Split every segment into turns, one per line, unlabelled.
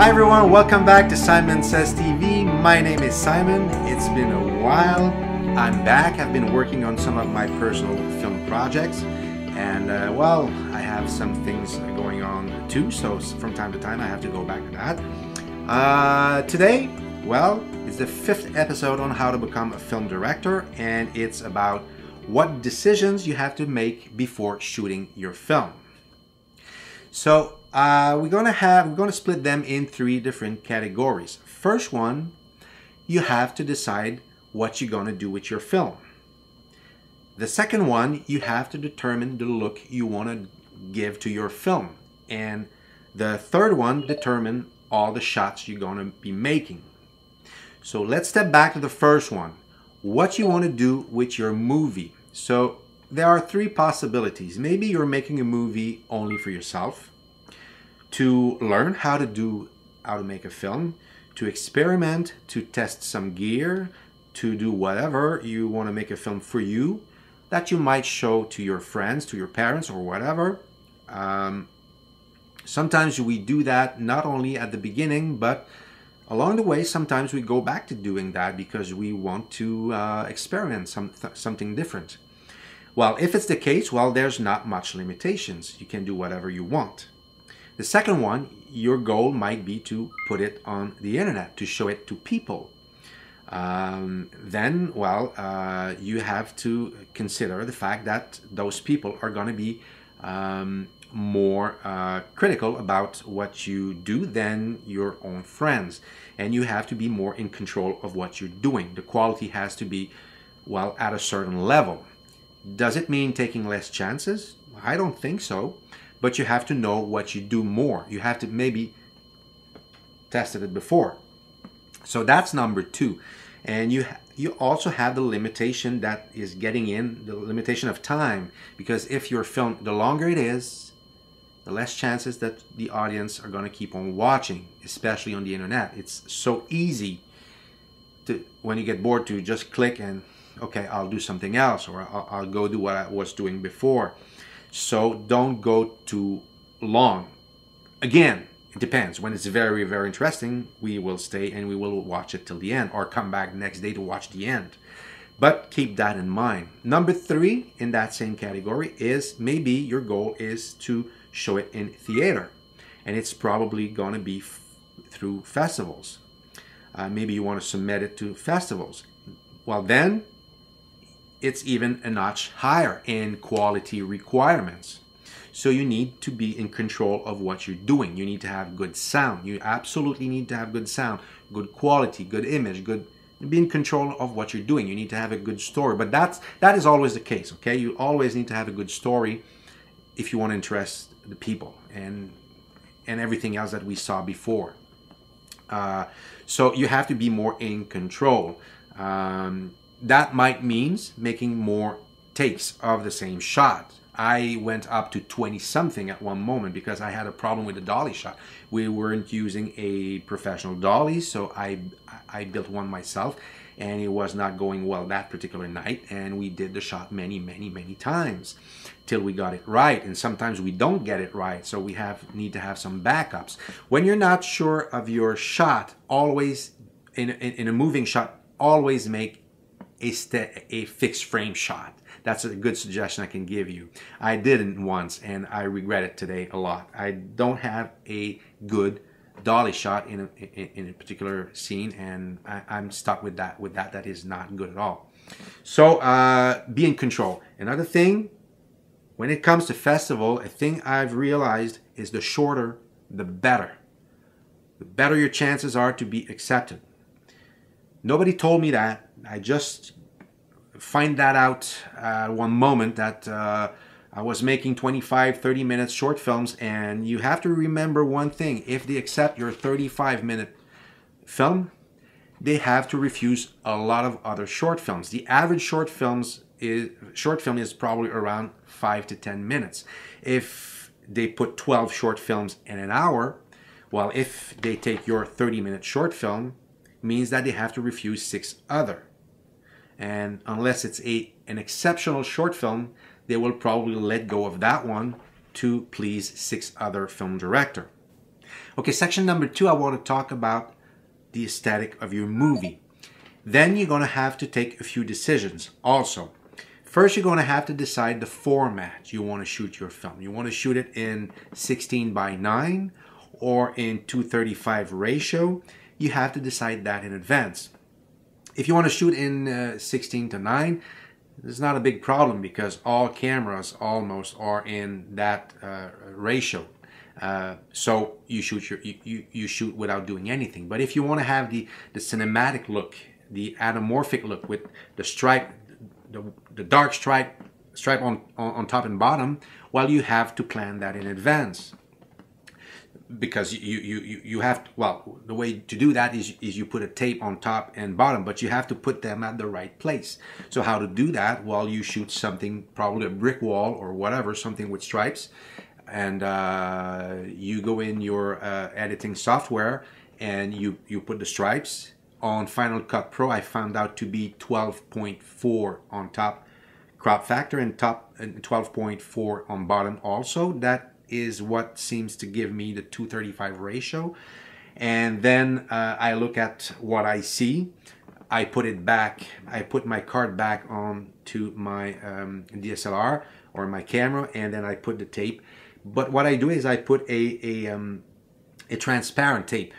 Hi everyone, welcome back to Symon Says TV. My name is Symon. It's been a while. I'm back. I've been working on some of my personal film projects, and well, I have some things going on too, so from time to time I have to go back to that. Today, well, it's the 5th episode on how to become a film director, and it's about what decisions you have to make before shooting your film. So we're gonna split them in 3 different categories. First one, you have to decide what you're gonna do with your film. The second one, you have to determine the look you want to give to your film. And the third one, determine all the shots you're gonna be making. So let's step back to the first one. What you want to do with your movie. So there are 3 possibilities. Maybe you're making a movie only for yourself, to learn how to make a film, to experiment, to test some gear, to do whatever you want to make a film for you that you might show to your friends, to your parents, or whatever. Sometimes we do that not only at the beginning, but along the way. Sometimes we go back to doing that because we want to experiment something different. Well, if it's the case, well, there's not much limitations. You can do whatever you want. The second one, your goal might be to put it on the internet, to show it to people. Then, well, you have to consider the fact that those people are going to be more critical about what you do than your own friends. And you have to be more in control of what you're doing. The quality has to be, well, at a certain level. Does it mean taking less chances? I don't think so. But you have to know what you do more. You have to maybe tested it before. So that's number 2. And you also have the limitation that is getting in, the limitation of time. Because if your film, the longer it is, the less chances that the audience are going to keep on watching, especially on the internet. It's so easy to, when you get bored, to just click and, okay, I'll do something else, or I'll go do what I was doing before. So don't go too long. Again, it depends. When it's very, very interesting, we will stay and we will watch it till the end, or come back the next day to watch the end. But keep that in mind. Number 3 in that same category is maybe your goal is to show it in theater. And it's probably going to be through festivals. Maybe you want to submit it to festivals. Well, then it's even a notch higher in quality requirements. So you need to be in control of what you're doing. You need to have good sound. You absolutely need to have good sound, good quality, good image, be in control of what you're doing. You need to have a good story. But that is always the case, okay? You always need to have a good story if you want to interest the people and everything else that we saw before. So you have to be more in control. That might mean making more takes of the same shot. I went up to 20 something at one moment because I had a problem with the dolly shot. We weren't using a professional dolly, so I built one myself, and it was not going well that particular night, and we did the shot many times till we got it right. And sometimes we don't get it right, so we need to have some backups. When you're not sure of your shot, always in a moving shot, always make a fixed frame shot. That's a good suggestion I can give you. I did it once and I regret it today a lot. I don't have a good dolly shot in a particular scene, and I'm stuck with that. That is not good at all. So be in control. Another thing, when it comes to festival, a thing I've realized is the shorter, the better. The better your chances are to be accepted. Nobody told me that. I just find that out one moment that I was making 25, 30 minutes short films, and you have to remember one thing. If they accept your 35-minute film, they have to refuse a lot of other short films. The average short film is probably around 5 to 10 minutes. If they put 12 short films in an hour, well, if they take your 30-minute short film, means that they have to refuse 6 other. And unless it's an exceptional short film, they will probably let go of that one to please 6 other film director. Okay, section number 2, I want to talk about the aesthetic of your movie. Then you're going to have to take a few decisions also. First, you're going to have to decide the format you want to shoot your film. You want to shoot it in 16:9 or in 2:35 ratio. You have to decide that in advance. If you want to shoot in 16:9, it's not a big problem because all cameras almost are in that ratio. So you shoot without doing anything. But if you want to have the cinematic look, the anamorphic look with the stripe, the dark stripe on top and bottom, well, you have to plan that in advance. Because you have to, well, the way to do that is you put a tape on top and bottom, but you have to put them at the right place. So how to do that? Well, you shoot something, probably a brick wall or whatever, something with stripes, and you go in your editing software and you put the stripes. On Final Cut Pro, I found out to be 12.4 on top crop factor and 12.4 on bottom also. That is what seems to give me the 2:35 ratio. And then I look at what I see. I put it back. I put my card back on to my DSLR or my camera, and then I put the tape. But what I do is I put a transparent tape,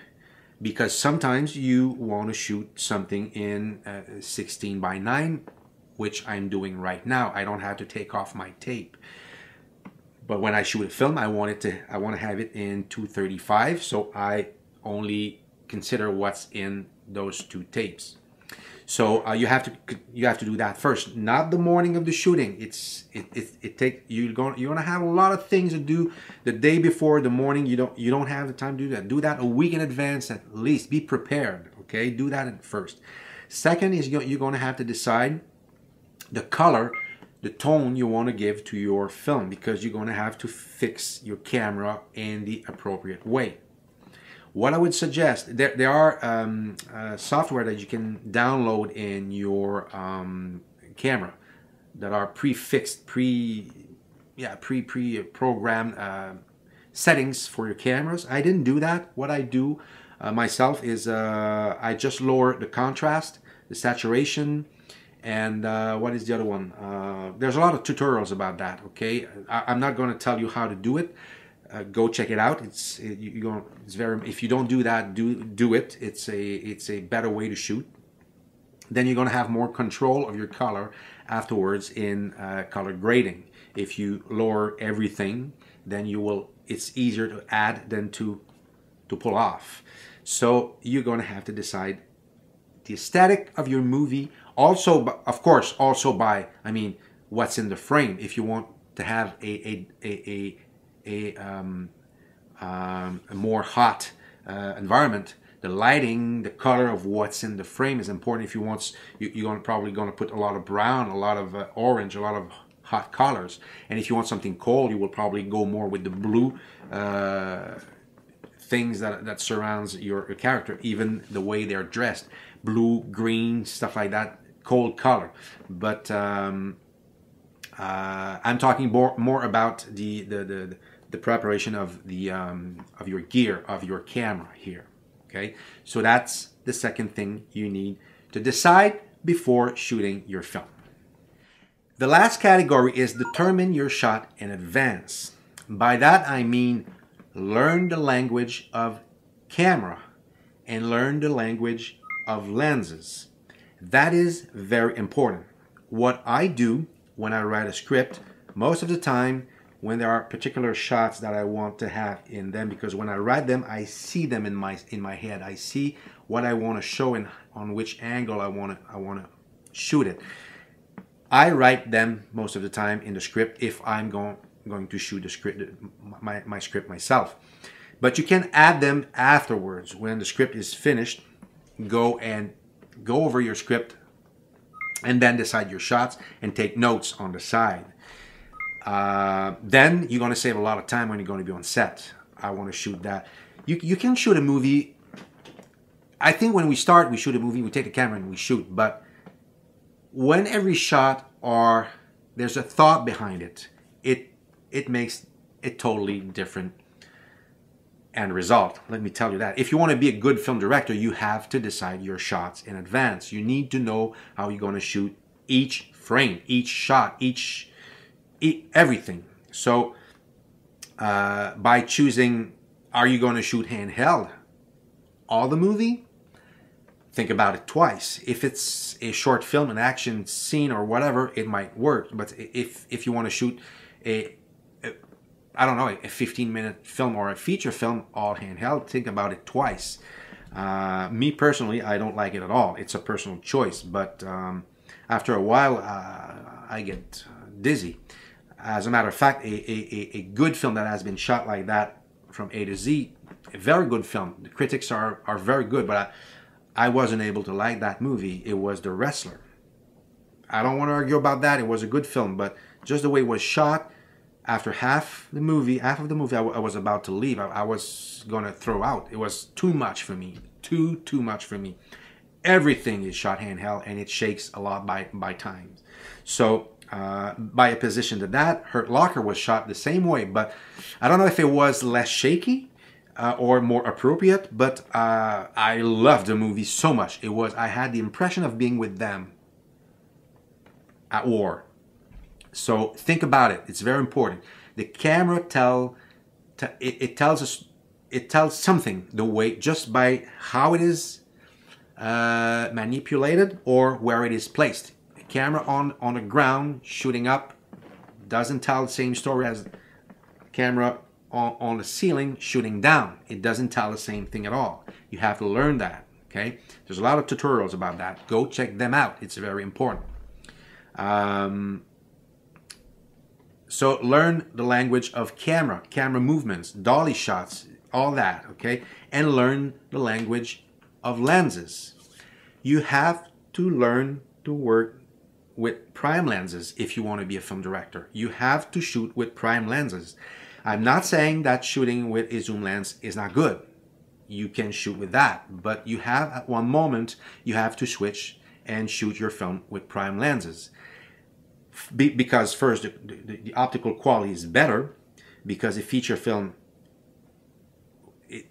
because sometimes you want to shoot something in 16:9, which I'm doing right now. I don't have to take off my tape. But when I shoot a film, I want to have it in 2:35, so I only consider what's in those two tapes. So you have to do that first, not the morning of the shooting. You're gonna have a lot of things to do the day before. The morning you don't have the time to do that. Do that a week in advance at least. Be prepared. Okay, do that at first. Second is you're gonna have to decide the color, the tone you want to give to your film, because you're going to have to fix your camera in the appropriate way. What I would suggest, there are software that you can download in your camera that are pre-fixed, pre-programmed settings for your cameras. I didn't do that. What I do myself is I just lower the contrast, the saturation, and what is the other one? There's a lot of tutorials about that. Okay, I'm not going to tell you how to do it. Go check it out. It's very. If you don't do that, do it. It's a better way to shoot. Then you're going to have more control of your color afterwards in color grading. If you lower everything, then it's easier to add than to pull off. So you're going to have to decide the aesthetic of your movie. Also, of course, by what's in the frame. If you want to have a more hot environment, the lighting, the color of what's in the frame is important. If you want, you're probably going to put a lot of brown, a lot of orange, a lot of hot colors. And if you want something cold, you will probably go more with the blue things that surrounds your character, even the way they're dressed. Blue, green, stuff like that, cold color. But I'm talking more about the preparation of your gear, of your camera here. Okay, so that's the second thing you need to decide before shooting your film. The last category is determine your shot in advance. By that I mean learn the language of camera and learn the language of lenses. That is very important. What I do when I write a script, most of the time when there are particular shots that I want to have in them, because when I write them, I see them in my head. I see what I want to show and on which angle I want to shoot it. I write them most of the time in the script if I'm going to shoot the script, my script myself. But you can add them afterwards when the script is finished. Go over your script and then decide your shots and take notes on the side. Then you're going to save a lot of time when you're going to be on set. I want to shoot that. You can shoot a movie. I think when we start, we shoot a movie, we take the camera and we shoot. But when every shot there's a thought behind it, it makes it totally different end result. Let me tell you that. If you want to be a good film director, you have to decide your shots in advance. You need to know how you're going to shoot each frame, each shot, everything. So by choosing, are you going to shoot handheld all the movie? Think about it twice. If it's a short film, an action scene or whatever, it might work. But if you want to shoot I don't know, a 15-minute film or a feature film all handheld, think about it twice. Me personally, I don't like it at all. It's a personal choice, but after a while, I get dizzy. As a matter of fact, a good film that has been shot like that from A to Z, a very good film. The critics are very good, but I wasn't able to like that movie. It was The Wrestler. I don't want to argue about that. It was a good film, but just the way it was shot, after half of the movie, I was about to leave. I was going to throw out. It was too much for me. Too much for me. Everything is shot handheld, and it shakes a lot by times. So by opposition to that, Hurt Locker was shot the same way, but I don't know if it was less shaky or more appropriate, but I loved the movie so much. I had the impression of being with them at war. So think about it. It's very important. The camera tells something the way, just by how it is manipulated or where it is placed. A camera on the ground shooting up doesn't tell the same story as a camera on the ceiling shooting down. It doesn't tell the same thing at all. You have to learn that. Okay, there's a lot of tutorials about that. Go check them out. It's very important. So learn the language of camera movements, dolly shots, all that, okay? And learn the language of lenses. You have to learn to work with prime lenses if you want to be a film director. You have to shoot with prime lenses. I'm not saying that shooting with a zoom lens is not good. You can shoot with that, but you have, at one moment, you have to switch and shoot your film with prime lenses. Because first, the optical quality is better, because a feature film,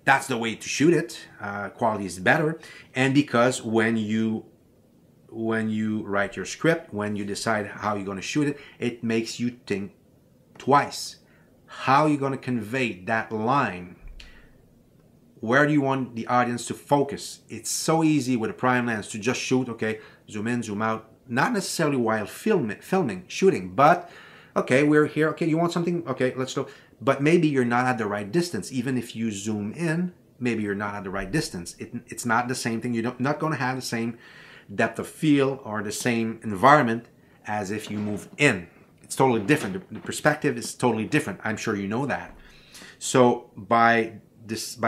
that's the way to shoot it. Quality is better, and because when you write your script, when you decide how you're going to shoot it, it makes you think twice. How you're going to convey that line. Where do you want the audience to focus? It's so easy with a prime lens to just shoot, okay, zoom in, zoom out. Not necessarily while filming, shooting, but okay, we're here. Okay, you want something? Okay, let's go. But maybe you're not at the right distance. Even if you zoom in, maybe you're not at the right distance. It's not the same thing. You're not going to have the same depth of field or the same environment as if you move in. It's totally different. The perspective is totally different. I'm sure you know that. So by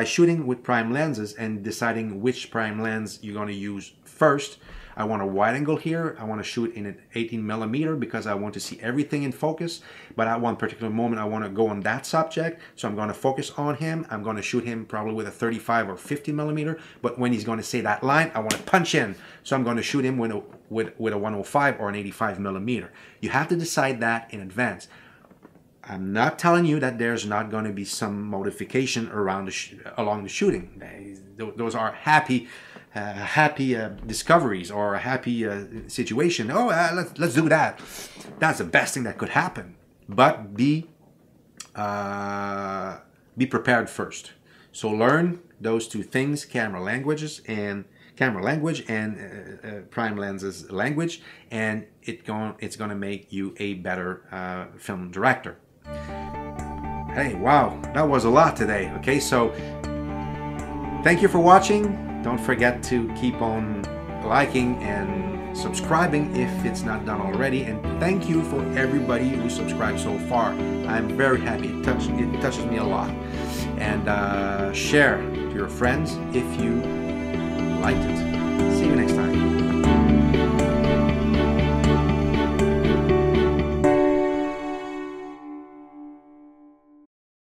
shooting with prime lenses and deciding which prime lens you're going to use first, I want a wide angle here. I want to shoot in an 18mm because I want to see everything in focus. But at one particular moment, I want to go on that subject. So I'm going to focus on him. I'm going to shoot him probably with a 35 or 50mm. But when he's going to say that line, I want to punch in. So I'm going to shoot him with a 105 or an 85mm. You have to decide that in advance. I'm not telling you that there's not going to be some modification around along the shooting. Those are happy discoveries or a happy situation. Oh, let's do that. That's the best thing that could happen. But be prepared first. So learn those two things: camera language and prime lenses language, and it's gonna make you a better film director. Hey, wow, that was a lot today. Okay, so thank you for watching. Don't forget to keep on liking and subscribing if it's not done already. And thank you for everybody who subscribed so far. I'm very happy. It touches me a lot. And share to your friends if you liked it. See you next time.